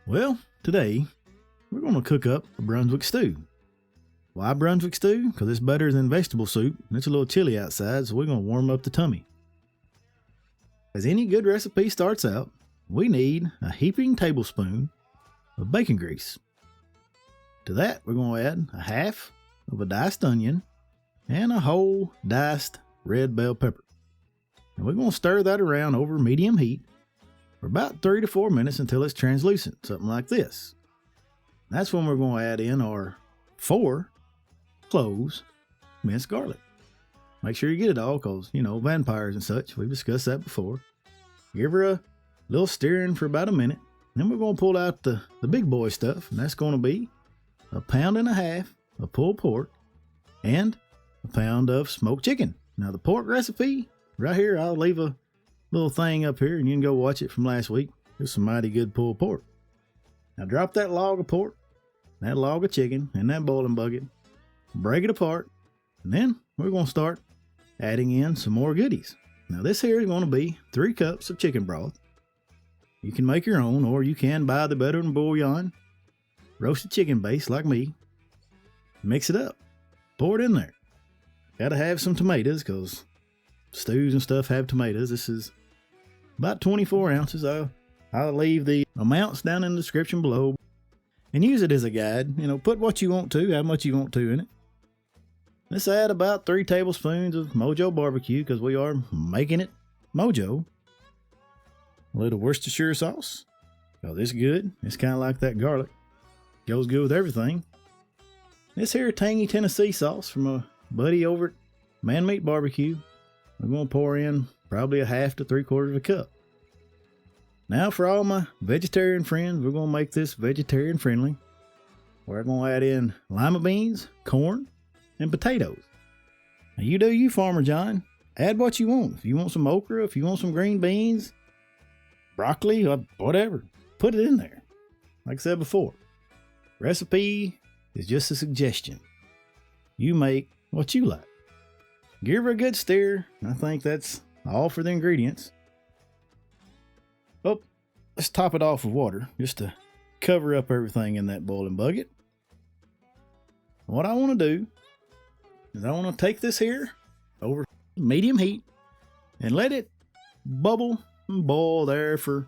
Well, today we're going to cook up a Brunswick stew. Why Brunswick stew? Because it's better than vegetable soup, and it's a little chilly outside, so we're going to warm up the tummy. As any good recipe starts out, we need a heaping tablespoon of bacon grease. To that, we're going to add a half of a diced onion and a whole diced red bell pepper. And we're going to stir that around over medium heat for about 3 to 4 minutes until it's translucent, something like this. That's when we're going to add in our 4 cloves minced garlic. Make sure you get it all because, vampires and such. We've discussed that before. Give her a little stirring for about a minute. Then we're going to pull out the big boy stuff, and that's going to be 1.5 pounds of pulled pork and 1 pound of smoked chicken. Now the pork recipe, right here, I'll leave a little thing up here and you can go watch it from last week. There's some mighty good pulled pork. Now drop that log of pork, that log of chicken, in that boiling bucket. Break it apart, and then we're going to start adding in some more goodies. Now this here is going to be 3 cups of chicken broth. You can make your own, or you can buy the better than bouillon roasted chicken base like me. Mix it up, pour it in there. Gotta have some tomatoes because stews and stuff have tomatoes. This is about 24 ounces. I'll leave the amounts down in the description below and use it as a guide. Put what you want to, how much you want to in it. Let's add about 3 tablespoons of MOJO barbecue because we are making it MOJO. A little Worcestershire sauce because it's good. It's kind of like that garlic. Goes good with everything. This here tangy Tennessee sauce from a buddy over at Man Meat Barbecue. We're going to pour in probably a half to 3/4 cup. Now for all my vegetarian friends, we're going to make this vegetarian friendly. We're going to add in lima beans, corn, and potatoes. Now you do you, Farmer John. Add what you want. If you want some okra, if you want some green beans, broccoli, whatever, put it in there. Like I said before, recipe is just a suggestion. You make what you like. Give her a good stir. I think that's all for the ingredients. Oh, let's top it off with water just to cover up everything in that boiling bucket. What I want to do is I want to take this here over medium heat and let it bubble and boil there for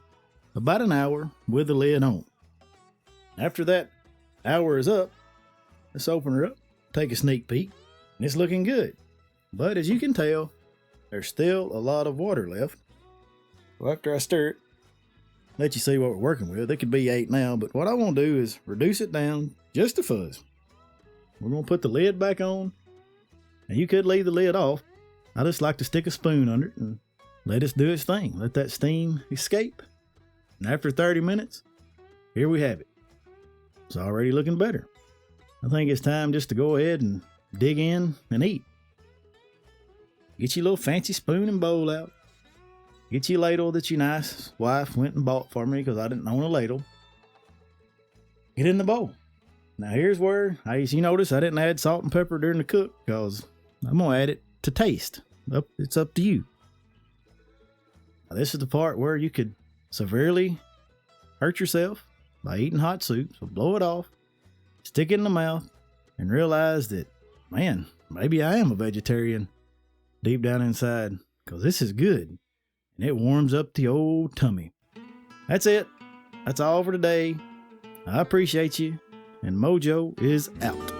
about an hour with the lid on. After that hour is up, let's open her up, take a sneak peek, and it's looking good. But as you can tell, there's still a lot of water left. So after I stir it, let you see what we're working with. It could be 8 now, but what I want to do is reduce it down just a fuzz. We're going to put the lid back on. Now you could leave the lid off. I just like to stick a spoon under it and let it do its thing. Let that steam escape. And after 30 minutes, here we have it. It's already looking better. I think it's time just to go ahead and dig in and eat. Get your little fancy spoon and bowl out. Get your ladle that your nice wife went and bought for me because I didn't own a ladle. Get in the bowl. Now here's where, as you notice, I didn't add salt and pepper during the cook because I'm going to add it to taste. It's up to you. Now this is the part where you could severely hurt yourself by eating hot soup. So blow it off, stick it in the mouth, and realize that, man, maybe I am a vegetarian deep down inside because this is good. And it warms up the old tummy. That's it. That's all for today. I appreciate you. And Mojo is out.